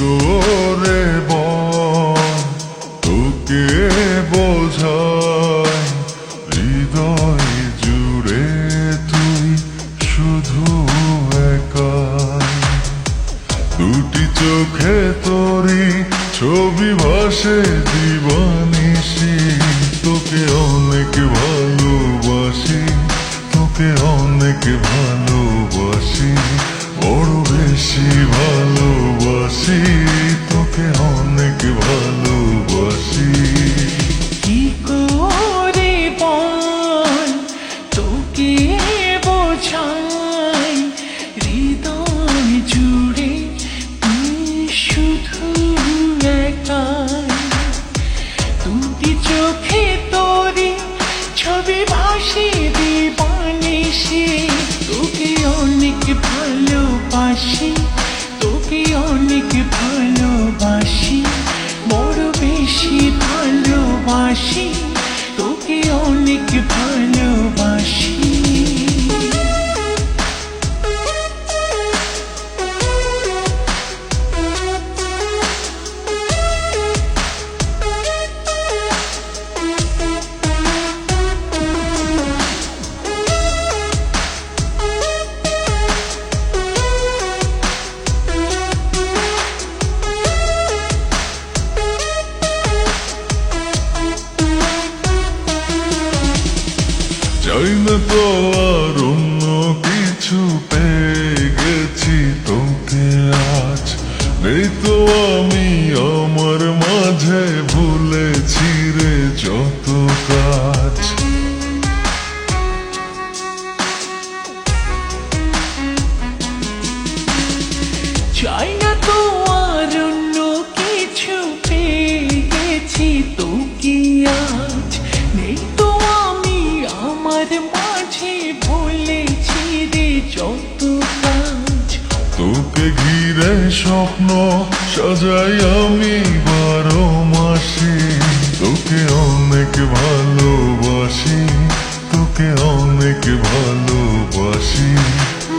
করে বল তোকে বোঝাই হৃদয় জুড়ে তুই শুধু একাই। দুটি চোখে তোরি ছবি ভাসে দিবানিশি, তোকে অনেক ভালোবাসি, তোকে অনেক ভালোবাসি, বড় বেশি ভালোবাসি, তোকে অনেক ভালোবাসি। কি করে বল তোকে বোঝাই হৃদয় জুড়ে তুই শুধু একাই। দুটি চোখে তোরে ছবি ভাসে দিবানিশি, তোকে অনেক ভালোবাসি, তোকে অনেক ভালোবাসি, বড় বেশি ভালোবাসি, তোকে অনেক ভালোবাসি। চাই না তো আর অন্য কিছু, পেয়ে গেছি তোকে আজ। নেই তো আমি আমার মাঝে, ভুলেছি রে যত কাজ। চাই না তো আর অন্য কিছু, পেয়ে গেছি তোকে আজ। নেই তো আমি আমার মাঝে, ভুলেছি রে যত কাজ। তোকে ঘিরে স্বপ্ন সাজাই আমি 12 মাসে, তোকে অনেক ভালোবাসি, তোকে অনেক ভালোবাসি,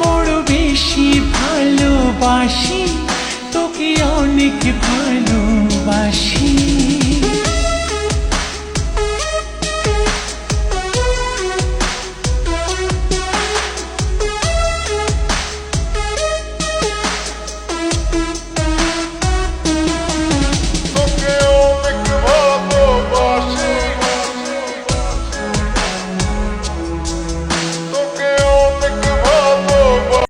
বড় বেশি ভালোবাসি, তোকে অনেক ভালোবাসি।